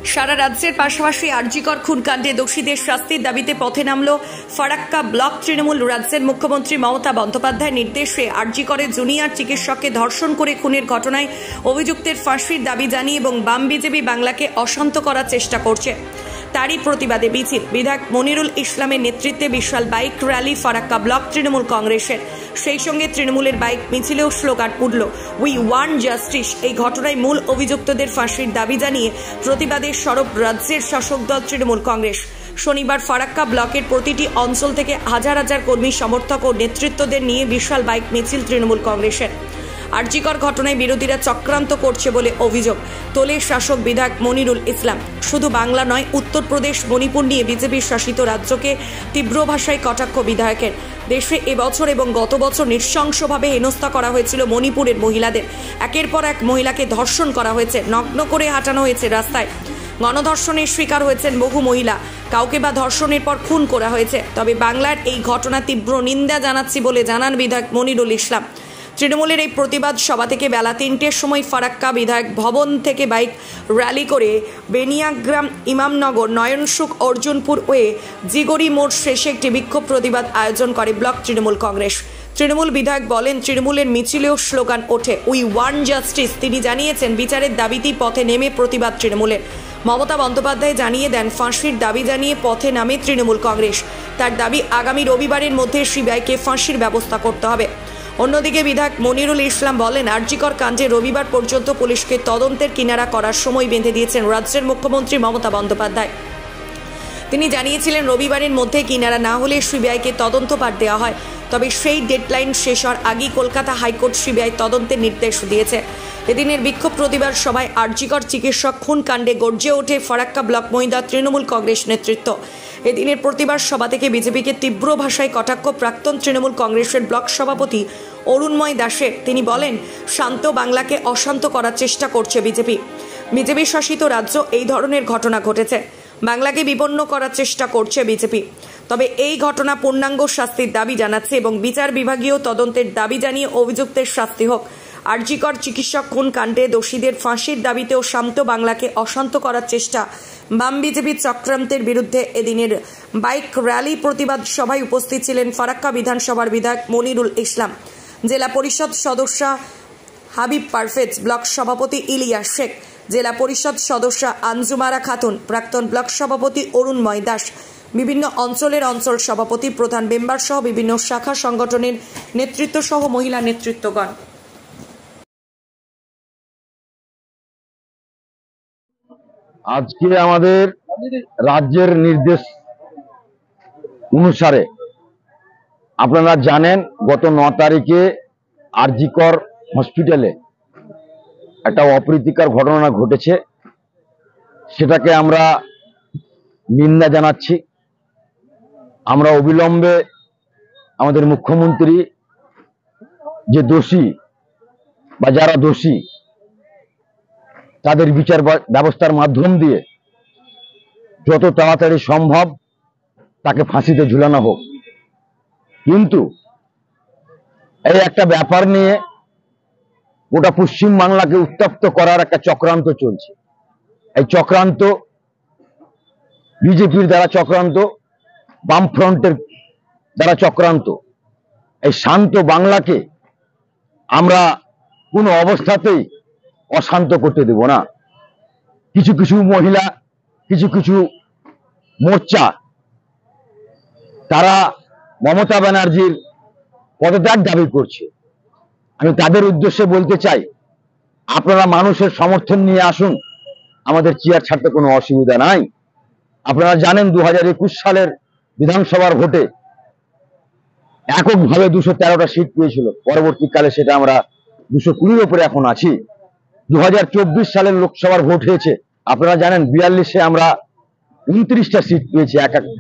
সারা রাজ্যের পাশাপাশি আরজিকর খুনকাণ্ডে দোষীদের শাস্তির দাবিতে পথে নামল ফারাক্কা ব্লক তৃণমূল। রাজ্যের মুখ্যমন্ত্রী মমতা বন্দ্যোপাধ্যায়ের নির্দেশে আরজিকরে জুনিয়র চিকিৎসককে ধর্ষণ করে খুনের ঘটনায় অভিযুক্তের ফাঁসির দাবি জানিয়ে এবং বাম বিজেপি বাংলাকে অশান্ত করার চেষ্টা করছে, তারই প্রতিবাদে মিছিল। বিধায়ক মনিরুল ইসলামের নেতৃত্বে বিশাল bike rally Farakka block Trinamool কংগ্রেসের। সেই সঙ্গে তৃণমূলের বাইক মিছিলেও স্লোগান উঠল, উই ওয়ান্ট জাস্টিস। এই ঘটনায় মূল অভিযুক্তদের ফাঁসির দাবি জানিয়ে প্রতিবাদের সরব রাজ্যের শাসক দল তৃণমূল কংগ্রেস। শনিবার ফারাক্কা ব্লকের প্রতিটি অঞ্চল থেকে হাজার হাজার কর্মী সমর্থক ও নেতৃত্বদের নিয়ে বিশাল বাইক মিছিল তৃণমূল কংগ্রেসের। আরজিকর ঘটনায় বিরোধীরা চক্রান্ত করছে বলে অভিযোগ তোলে শাসক বিধায়ক মনিরুল ইসলাম। শুধু বাংলা নয়, উত্তরপ্রদেশ, মণিপুর নিয়ে বিজেপির শাসিত রাজ্যকে তীব্র ভাষায় কটাক্ষ বিধায়কের। দেশে এবছর এবং গত বছর নৃশংসভাবে হেনস্থা করা হয়েছিল মণিপুরের মহিলাদের। একের পর এক মহিলাকে ধর্ষণ করা হয়েছে, নগ্ন করে হাঁটানো হয়েছে রাস্তায়। গণধর্ষণের শিকার হয়েছেন বহু মহিলা, কাউকে বা ধর্ষণের পর খুন করা হয়েছে। তবে বাংলার এই ঘটনা তীব্র নিন্দা জানাচ্ছি বলে জানান বিধায়ক মনিরুল ইসলাম। তৃণমূলের এই প্রতিবাদ সভা থেকে বেলা ৩টের সময় ফারাক্কা বিধায়ক ভবন থেকে বাইক র্যালি করে বেনিয়াগ্রাম, ইমামনগর, নয়নসুখ, অর্জুনপুর হয়ে জিগরি মোড় শেষে একটি বিক্ষোভ প্রতিবাদ আয়োজন করে ব্লক তৃণমূল কংগ্রেস। তৃণমূল বিধায়ক বলেন, তৃণমূলের মিছিলেও স্লোগান ওঠে, উই ওয়ান্ট জাস্টিস। তিনি জানিয়েছেন, বিচারের দাবিতেই পথে নেমে প্রতিবাদ তৃণমূলের। মমতা বন্দ্যোপাধ্যায় জানিয়ে দেন, ফাঁসির দাবি জানিয়ে পথে নামে তৃণমূল কংগ্রেস। তার দাবি, আগামী রবিবারের মধ্যে সিবিআইকে ফাঁসির ব্যবস্থা করতে হবে। অন্যদিকে বিধায়ক মনিরুল ইসলাম বলেন, আরজিকর কাণ্ডে রবিবার পর্যন্ত পুলিশকে তদন্তের কিনারা করার সময় বেঁধে দিয়েছেন রাজ্যের মুখ্যমন্ত্রী মমতা বন্দ্যোপাধ্যায়। তিনি জানিয়েছিলেন, রবিবারের মধ্যে কিনারা না হলে সিবিআইকে তদন্তভার দেওয়া হয়। তবে সেই ডেডলাইন শেষ হওয়ার আগেই কলকাতা হাইকোর্ট সিবিআই তদন্তের নির্দেশ দিয়েছে। এদিনের বিক্ষোভ প্রতিবাদ সভায় আরজিকর চিকিৎসক খুন কাণ্ডে গর্জে ওঠে ফারাক্কা ব্লক মহিলা তৃণমূল কংগ্রেস নেতৃত্ব। এদিনের প্রতিবাদ সভা থেকে বিজেপিকে তীব্র ভাষায় কটাক্ষ প্রাক্তন তৃণমূল কংগ্রেসের ব্লক সভাপতি অরুণময় দাসের। তিনি বলেন, শান্ত বাংলাকে অশান্ত করার চেষ্টা করছে বিজেপি। বিজেপি শাসিত রাজ্য এই ধরনের ঘটনা ঘটেছে, বাংলাকে বিপন্ন করার চেষ্টা করছে বিজেপি। তবে এই ঘটনা পূর্ণাঙ্গ শাস্তির দাবি জানাচ্ছে এবং বিচার বিভাগীয় তদন্তের দাবি জানিয়ে অভিযুক্তের শাস্তি হোক। আরজিকর চিকিৎসক খুন কাণ্ডে দোষীদের ফাঁসির দাবিতেও শান্ত বাংলাকে অশান্ত করার চেষ্টা বাম বিজেপির চক্রান্তের বিরুদ্ধে এদিনের বাইক র্যালি প্রতিবাদ সভায় উপস্থিত ছিলেন ফারাক্কা বিধানসভার বিধায়ক মনিরুল ইসলাম, জেলা পরিষদ সদস্য হাবিব পারভেজ, ব্লক সভাপতি ইলিয়াস শেখ, জেলা পরিষদ সদস্য আঞ্জুমারা খাতুন, প্রাক্তন ব্লক সভাপতি অরুণময় দাস, বিভিন্ন অঞ্চলের অঞ্চল সভাপতি, প্রধান মেম্বার সহ বিভিন্ন শাখা সংগঠনের নেতৃত্ব সহ মহিলা নেতৃত্বগণ। আজকে আমাদের রাজ্যের নির্দেশ অনুসারে আপনারা জানেন, গত 9 তারিখে আরজিকর হসপিটালে একটা অপ্রীতিকর ঘটনা ঘটেছে। সেটাকে আমরা নিন্দা জানাচ্ছি। আমরা অবিলম্বে আমাদের মুখ্যমন্ত্রী যে দোষী বা যারা দোষী তাদের বিচার ব্যবস্থার মাধ্যম দিয়ে যত তাড়াতাড়ি সম্ভব তাকে ফাঁসিতে ঝুলানো হোক। কিন্তু এই একটা ব্যাপার নিয়ে গোটা পশ্চিম বাংলাকে উত্তপ্ত করার একটা চক্রান্ত চলছে। এই চক্রান্ত বিজেপির দ্বারা চক্রান্ত, বামফ্রন্টের দ্বারা চক্রান্ত। এই শান্ত বাংলাকে আমরা কোনো অবস্থাতেই অশান্ত করতে দেব না। কিছু কিছু মহিলা, কিছু কিছু মোর্চা, তারা মমতা ব্যানার্জির পদত্যাগ দাবি করছে। আমি তাদের উদ্দেশ্যে বলতে চাই, আপনারা মানুষের সমর্থন নিয়ে আসুন, আমাদের চেয়ার ছাড়তে কোনো অসুবিধা নাই। আপনারা জানেন 2021 সালের বিধানসভার ভোটে এককভাবে 213টা সিট পেয়েছিল। পরবর্তীকালে সেটা আমরা 220-র উপরে এখন আছি। 2024 সালের লোকসভার ভোট হয়েছে, আপনারা জানেন 42-এ আমরা 29টা সিট পেয়েছি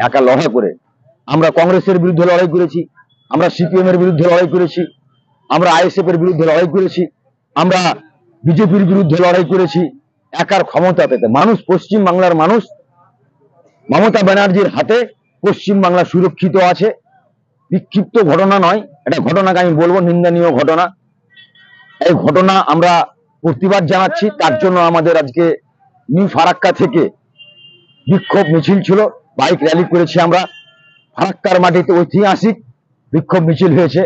একা লড়াই করে। আমরা কংগ্রেসের বিরুদ্ধে লড়াই করেছি, আমরা সিপিএম এর বিরুদ্ধে লড়াই করেছি, আমরা আইএসএফ এর বিরুদ্ধে লড়াই করেছি, আমরা বিজেপির বিরুদ্ধে লড়াই করেছি একার ক্ষমতা পেতে। মানুষ, পশ্চিম বাংলার মানুষ মমতা ব্যানার্জির হাতে পশ্চিম বাংলা সুরক্ষিত আছে। বিক্ষিপ্ত ঘটনা নয়, এটা ঘটনাকে আমি বলবো নিন্দনীয় ঘটনা। এই ঘটনা আমরা প্রতিবাদ জানাচ্ছি। তার জন্য আমাদের আজকে নিউ ফারাক্কা থেকে বিক্ষোভ মিছিল ছিল, বাইক র্যালি করেছি আমরা। ফারাক্কার মাটিতে ঐতিহাসিক বিক্ষোভ মিছিল হয়েছে,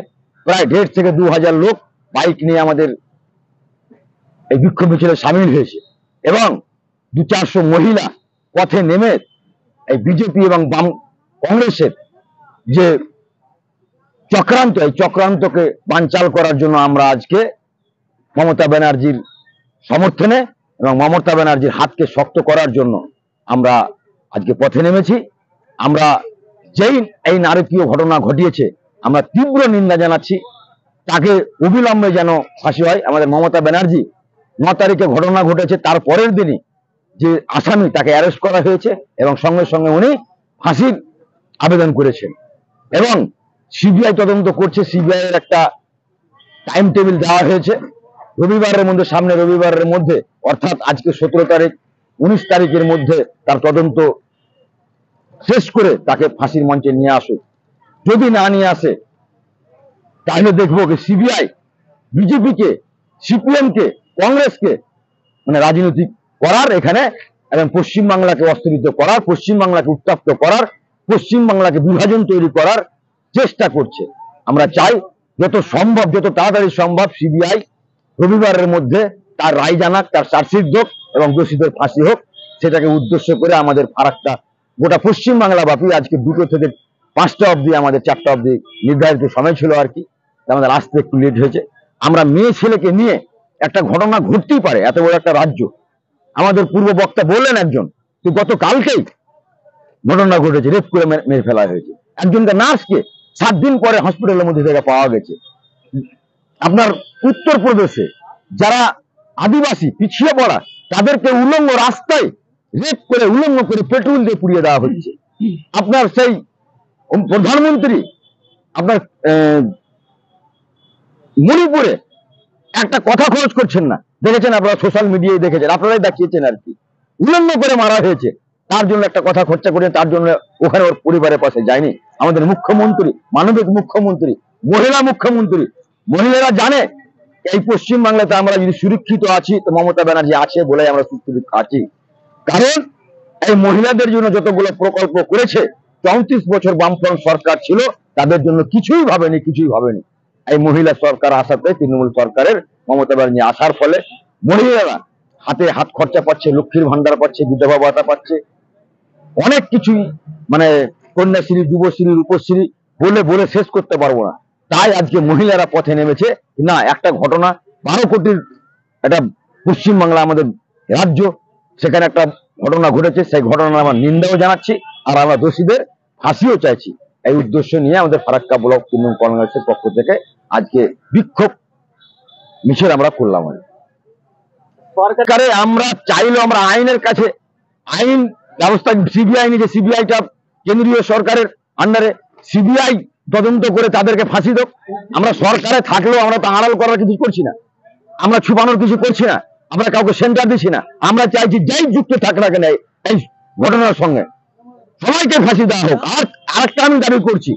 প্রায় 1,500 থেকে 2,000 লোক বাইক নিয়ে আমাদের এই বিক্ষোভ মিছিলে সামিল হয়েছে এবং 200-400 মহিলা পথে নেমে এই বিজেপি এবং বাম কংগ্রেসের যে চক্রান্ত, এই চক্রান্তকে বানচাল করার জন্য আমরা আজকে মমতা ব্যানার্জির সমর্থনে এবং মমতা ব্যানার্জির হাতকে শক্ত করার জন্য আমরা আজকে পথে নেমেছি। আমরা যেই এই নারকীয় ঘটনা ঘটিয়েছে আমরা তীব্র নিন্দা জানাচ্ছি, তাকে অবিলম্বে যেন ফাঁসি হয়। আমাদের মমতা ব্যানার্জি 9 তারিখে ঘটনা ঘটেছে, তার পরের দিনই যে আসামি তাকে অ্যারেস্ট করা হয়েছে এবং সঙ্গে সঙ্গে উনি ফাঁসির আবেদন করেছেন এবং সিবিআই তদন্ত করছে। সিবিআই এর একটা টাইম টেবিল দেওয়া হয়েছে, রবিবারের মধ্যে, সামনে রবিবারের মধ্যে, অর্থাৎ আজকে 17 তারিখ, 19 তারিখের মধ্যে তার তদন্ত শেষ করে তাকে ফাঁসির মঞ্চে নিয়ে আসুক। যদি না নিয়ে আসে তাহলে দেখবো যে সিবিআই বিজেপিকে, সিপিএমকে, কংগ্রেসকে মানে রাজনৈতিক করার এখানে এবং পশ্চিমবাংলাকে অস্থিরিত করার, পশ্চিমবাংলাকে উত্তপ্ত করার, পশ্চিমবাংলাকে বিভাজন তৈরি করার চেষ্টা করছে। আমরা চাই যত সম্ভব, যত তাড়াতাড়ি সম্ভব সিবিআই রবিবারের মধ্যে তার রায় জানাক, তার চার্জশিট হোক এবং দোষীদের ফাঁসি হোক। সেটাকে উদ্দেশ্য করে আমাদের ফারাক্কা গোটা পশ্চিমবাংলা ব্যাপী আজকে 2টো থেকে 5টা অবধি, আমাদের 4টা অবধি নির্ধারিত সময় ছিল আর কি, আমাদের আসতে একটু লেট হয়েছে। আমরা মেয়ে ছেলেকে নিয়ে একটা ঘটনা ঘটতেই পারে, এত বড় একটা রাজ্য। আমাদের পূর্ব বক্তা বললেন একজন তো গতকালকেই ঘটনা ঘটেছে, রেপ করে মেরে ফেলা হয়েছে একজনকে, নার্সকে 7 দিন পরে হসপিটালের মধ্যে থেকে পাওয়া গেছে। আপনার উত্তরপ্রদেশে যারা আদিবাসী পিছিয়ে পড়া তাদেরকে উলঙ্গ রাস্তায় রেপ করে, উলঙ্গ করে পেট্রোল দিয়ে পুড়িয়ে দেওয়া হচ্ছে। আপনার সেই প্রধানমন্ত্রী আপনার মণিপুরে একটা কথা খরচ করছেন না, দেখেছেন আপনারা, সোশ্যাল মিডিয়ায় দেখেছেন, আপনারাই দেখিয়েছেন আর কি, উলঙ্গ করে মারা হয়েছে। তার জন্য একটা কথা খরচা করে, তার জন্য ওখানে ওর পরিবারের পাশে যায়নি আমাদের মুখ্যমন্ত্রী, মানবিক মুখ্যমন্ত্রী, মহিলা মুখ্যমন্ত্রী। মহিলারা জানে এই পশ্চিমবাংলাতে আমরা যদি সুরক্ষিত আছি তো মমতা ব্যানার্জি আছে বলে আমরা সুরক্ষিত আছি, কারণ এই মহিলাদের জন্য যতগুলো প্রকল্প করেছে, 34 বছর বামফ্রন্ট সরকার ছিল, তাদের জন্য কিছুই ভাবেনি। এই মহিলা সরকার আসাতে, তৃণমূল সরকারের মমতা ব্যানার্জি আসার ফলে মহিলারা হাতে হাত খরচা পাচ্ছে, লক্ষ্মীর ভান্ডার পাচ্ছে, বিধবা ভাতা পাচ্ছে, অনেক কিছুই, মানে কন্যাশ্রী, যুবশ্রী, রূপশ্রী বলে বলে শেষ করতে পারবো না। তাই আজকে মহিলারা পথে নেমেছে। না, একটা ঘটনা, 12 কোটির একটা পশ্চিমবাংলা আমাদের রাজ্য, সেখানে একটা ঘটনা ঘটেছে, সেই ঘটনা আমরা নিন্দাও জানাচ্ছি আর আমরা দোষীদের ফাঁসিও চাইছি। এই উদ্দেশ্য নিয়ে আমাদের ফারাক্কা ব্লক তৃণমূল কংগ্রেসের পক্ষ থেকে আজকে বিক্ষোভ মিছিল আমরা করলাম। সরকারে আমরা চাইলেও আমরা আইনের কাছে, আইন ব্যবস্থা সিবিআই নিয়ে, সিবিআইটা কেন্দ্রীয় সরকারের আন্ডারে, সিবিআই তদন্ত করে তাদেরকে ফাঁসি দেব। আমরা সরকারে থাকলেও আমরা তো আড়াল করার কিছু করছি না, আমরা ছুপানোর কিছু করছি না, আমরা কাউকে সেন্টার দিচ্ছি না। আমরা চাইছি যেই যুক্ত থাক না কেন এই ঘটনার সঙ্গে সবাইকে ফাঁসি দেওয়া হোক। আর আরেকটা আমি দাবি করছি,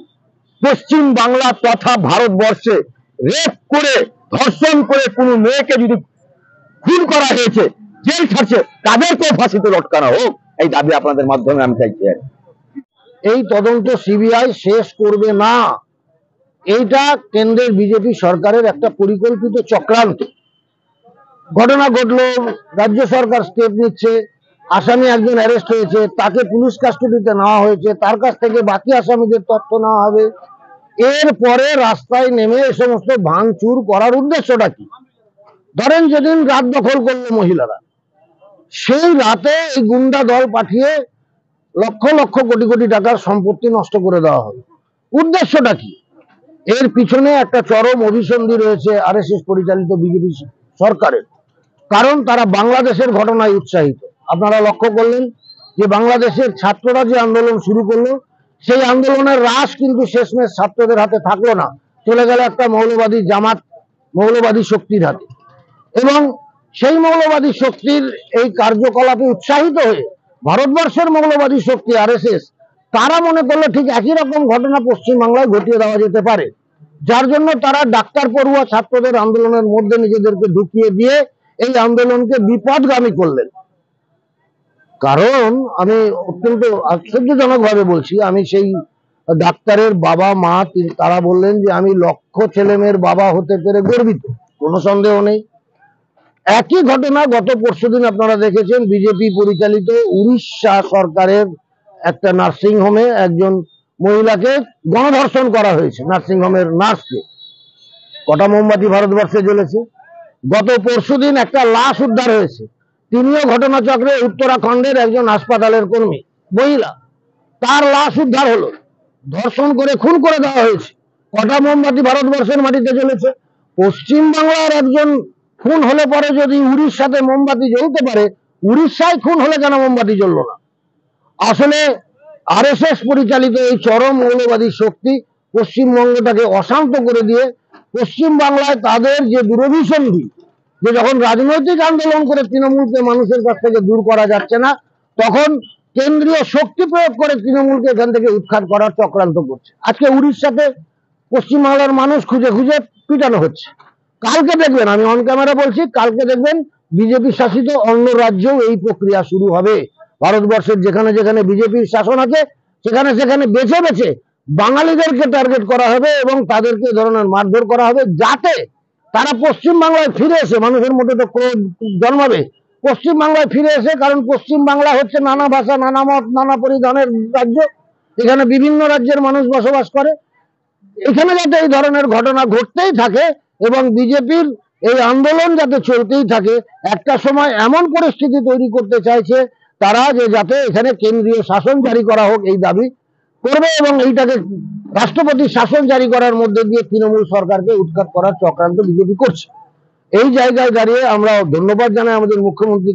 পশ্চিম বাংলা তথা ভারতবর্ষে রেপ করে, ধর্ষণ করে কোনো মেয়েকে যদি খুন করা হয়েছে, জেল ছাড়ছে, তাদেরকেও ফাঁসিতে লটকানো হোক, এই দাবি আপনাদের মাধ্যমে আমি চাইছি। এই তদন্ত সিবিআই শেষ করবে না, এইটা কেন্দ্রের বিজেপি সরকারের একটা পরিকল্পিত চক্রান্ত। ঘটনা ঘটলো, রাজ্য সরকার স্টেপ নিচ্ছে, আসামি একজন অ্যারেস্ট হয়েছে, তাকে পুলিশ কাস্টডিতে নেওয়া হয়েছে, তার কাছ থেকে বাকি আসামিদের তথ্য নেওয়া হবে। এরপরে রাস্তায় নেমে এ সমস্ত ভাঙচুর করার উদ্দেশ্যটা কি? ধরেন যেদিন রাত দখল করলো মহিলারা, সেই রাতে এই গুন্ডা দল পাঠিয়ে লক্ষ লক্ষ কোটি কোটি টাকার সম্পত্তি নষ্ট করে দেওয়া হবে। উদ্দেশ্যটা কি? এর পিছনে একটা চরম অভিসন্ধি রয়েছে আরএসএস পরিচালিত বিজেপি সরকারের, কারণ তারা বাংলাদেশের ঘটনায় উৎসাহিত। আপনারা লক্ষ্য করলেন যে বাংলাদেশের ছাত্ররা যে আন্দোলন শুরু করলো, সেই আন্দোলনের রাশ কিন্তু শেষমেশ ছাত্রদের হাতে থাকলো না, চলে গেল একটা মৌলবাদী জামাত, মৌলবাদী শক্তির হাতে। এবং সেই মৌলবাদী শক্তির এই কার্যকলাপে উৎসাহিত হয়ে ভারতবর্ষের মৌলবাদী শক্তি আরএসএস, তারা মনে করলো ঠিক একই রকম ঘটনা পশ্চিমবাংলায় ঘটিয়ে দেওয়া যেতে পারে, যার জন্য তারা ডাক্তার পড়ুয়া ছাত্রদের আন্দোলনের মধ্যে নিজেদেরকে ঢুকিয়ে দিয়ে এই আন্দোলনকে বিপদগামী করলেন। কারণ আমি অত্যন্ত আশ্চর্যজনক ভাবে বলছি, আমি সেই ডাক্তারের বাবা মা তারা বললেন যে আমি লক্ষ ছেলেমেয়ের বাবা হতে পেরে গর্বিত, কোনো সন্দেহ নেই। একই ঘটনা গত পরশুদিন আপনারা দেখেছেন, বিজেপি পরিচালিত উড়িষ্যা সরকারের একটা নার্সিং হোমে একজন মহিলাকে গণধর্ষণ করা হয়েছে, নার্সিং হোমের নার্সকে। কটা মোমবাতি ভারতবর্ষে জ্বলেছে। গত পরশুদিন একটা লাশ উদ্ধার হয়েছে, তিনিও ঘটনাচক্রে উত্তরাখণ্ডের একজন হাসপাতালের কর্মী মহিলা, তার লাশ উদ্ধার হলো, ধর্ষণ করে খুন করে দেওয়া হয়েছে। কটা মোমবাতি ভারতবর্ষের মাটিতে জ্বলেছে। পশ্চিম বাংলার একজন খুন হলে পরে যদি উড়িষ্যাতে মোমবাতি জ্বলতে পারে, উড়িষ্যায় খুন হলে কেন মোমবাতি জ্বললো না? আসলে আরএসএস পরিচালিত এই চরম মৌলবাদী শক্তি পশ্চিমবঙ্গটাকে অশান্ত করে দিয়ে পশ্চিম বাংলায় তাদের যে দুরভিসন্ধি, যে যখন রাজনৈতিক আন্দোলন করে তৃণমূলকে মানুষের কাছ থেকে দূর করা যাচ্ছে না, তখন কেন্দ্রীয় শক্তি প্রয়োগ করে তৃণমূলকে এখান থেকে উৎখাত করার চক্রান্ত করছে। আজকে উড়িষ্যাতে পশ্চিমবাংলার মানুষ খুঁজে খুঁজে পিটানো হচ্ছে। কালকে দেখবেন, আমি অন ক্যামেরা বলছি, কালকে দেখবেন বিজেপি শাসিত অন্য রাজ্যেও এই প্রক্রিয়া শুরু হবে। ভারতবর্ষের যেখানে যেখানে বিজেপির শাসন আছে সেখানে সেখানে বেছে বেছে বাঙালিদেরকে টার্গেট করা হবে এবং তাদেরকে ধরনের মারধর করা হবে, যাতে তারা পশ্চিম বাংলায় ফিরে এসে, মানুষের মধ্যে তো ক্রোধ জন্মাবে, পশ্চিম বাংলায় ফিরে এসে, কারণ পশ্চিম বাংলা হচ্ছে নানা ভাষা, নানা মত, নানা পরিধানের রাজ্য, এখানে বিভিন্ন রাজ্যের মানুষ বসবাস করে। এখানে যাতে এই ধরনের ঘটনা ঘটতেই থাকে এবং বিজেপির এই আন্দোলন যাতে চলতেই থাকে, একটা সময় এমন পরিস্থিতি তৈরি করতে চাইছে তারা যে যাতে এখানে কেন্দ্রীয় শাসন জারি করা হোক এই দাবি করবে এবং এইটাকে রাষ্ট্রপতি শাসন জারি করার মধ্যে দিয়ে তৃণমূল সরকারকে উৎখাত করার চক্রান্ত বিজেপি করছে। এই জায়গায় দাঁড়িয়ে আমরা ধন্যবাদ জানাই আমাদের মুখ্যমন্ত্রীকে।